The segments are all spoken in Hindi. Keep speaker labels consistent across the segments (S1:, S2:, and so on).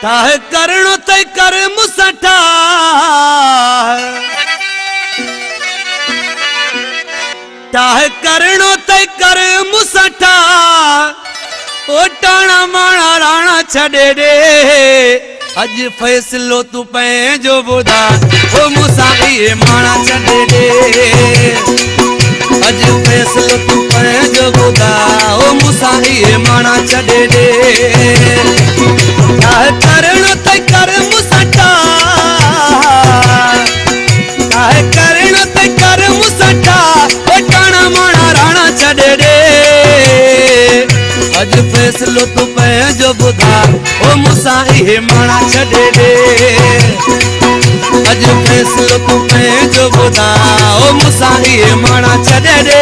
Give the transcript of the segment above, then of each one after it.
S1: ताहे करणो तय कर मुसठा ताहे करणो तय कर मुसठा ओ टाणा माणा राणा छड़े रे अज फैसलो तू पंहिंजो ॿुधा ओ मूंसां इहे माणा छड़े रे अज फैसलो तू पंहिंजो ॿुधा ओ मूंसां इहे माणा छड़े रे ताहे करणो तय कर मुसठा ताहे करणो तय कर मुसठा ओ टाणा माणा राणा छड़े रे अज फैसलो तू पंहिंजो ॿुधा ओ मूंसां इहे माणा छड़े रे अज फैसलो तू पंहिंजो ॿुधा ओ मूंसां इहे माणा छड़े रे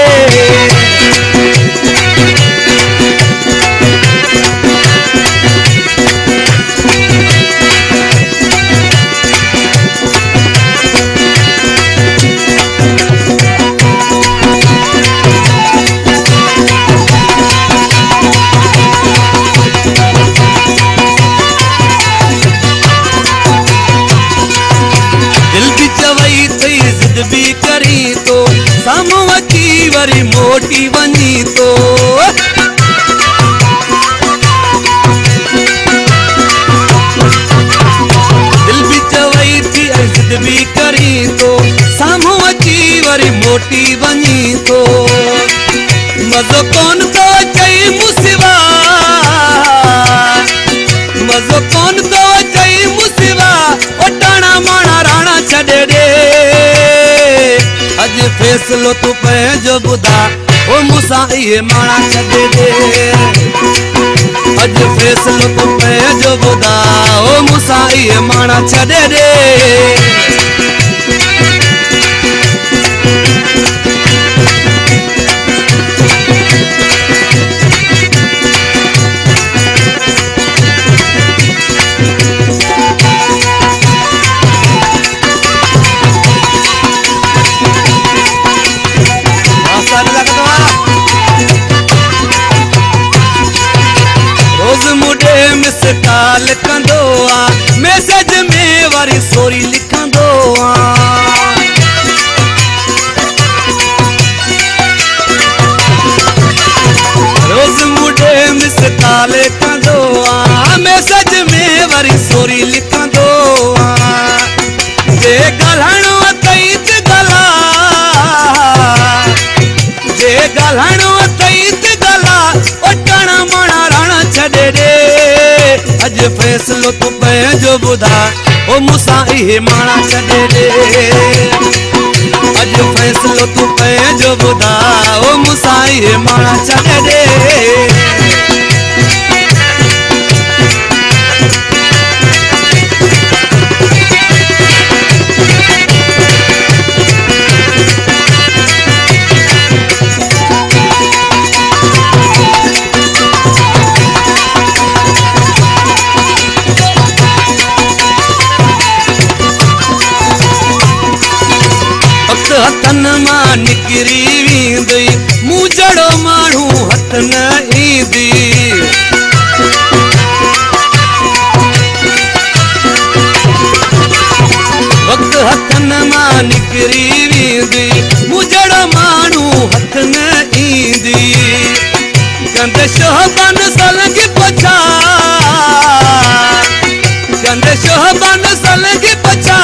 S1: भी करी तो सामवती वरी मोटी वनी तो दिल भी चवई थी जिद भी करी तो सामवती वरी मोटी वनी तो मज़ो कौन तो चई मुसिवा मज़ो कौन तो चई मुसिवा ओ टाणा माणा राणा छड़े रे अज फैसलो तू पंहिंजो ॿुधा ओ मूंसां इहे माणा छड़े रे अज फैसलो तू पंहिंजो ॿुधा ओ मूंसां इहे माणा छड़े रे मिस कॉल कंदो आ मैसेज में वारी सोरी लिखंदो आ रोज मुडे मिस कॉल कंदो आ मैसेज में वारी सोरी लिखंदो आ जे ॻाल्हाइणो अथई त ॻाल्हा जे ॻाल्हाइणो अथई त ॻाल्हा ओ टाणा माणा राणा छड़े रे अज फैसलो तू पंहिंजो ॿुधा ओ मूंसां इहे माणा छड़े रे अज फैसलो तू पंहिंजो ॿुधा ओ मूंसां इहे माणा छड़े रे हथन मां निकिरी वेंदी मूं जड़ो माण्हू हथ न ईंदी वक्त हथन मां निकिरी वेंदी मूं जड़ो माण्हू हथ न ईंदी कंद शोहबन सलंग पछा कंद शोहबन सलंग पछा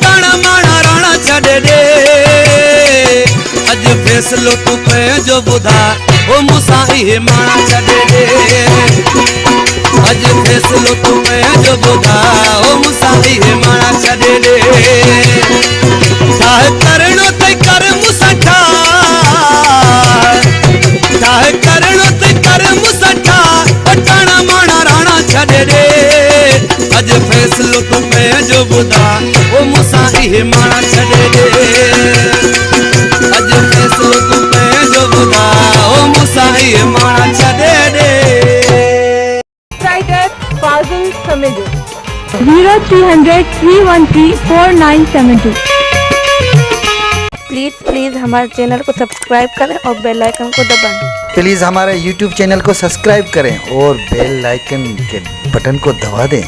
S1: टाणा माणा राणा छड़े रे अज फैसलो तू पंहिंजो ॿुधा ओ मूंसां इहे माणा छड़े रे अज फैसलो तू पंहिंजो ॿुधा ओ मूंसां इहे माणा छड़े रे ताहे करणो तय कर मुसठा ताहे करणो तय कर मुसठा ओ टाणा माणा राणा छड़े रे अज फैसलो तू पंहिंजो ॿुधा ओ मूंसां इहे माणा छड़े रे अज फैसलो तू पंहिंजो ॿुधा ओ मूंसां इहे माणा छड़े रे
S2: राइटर फाजिल समेजो 0300 313 4972 प्लीज़ हमारे चैनल को सब्सक्राइब करें और बेल आइकन को दबाएं।
S3: प्लीज़ हमारे YouTube चैनल को सब्सक्राइब करें और बेल आइकन के बटन को दबा दें।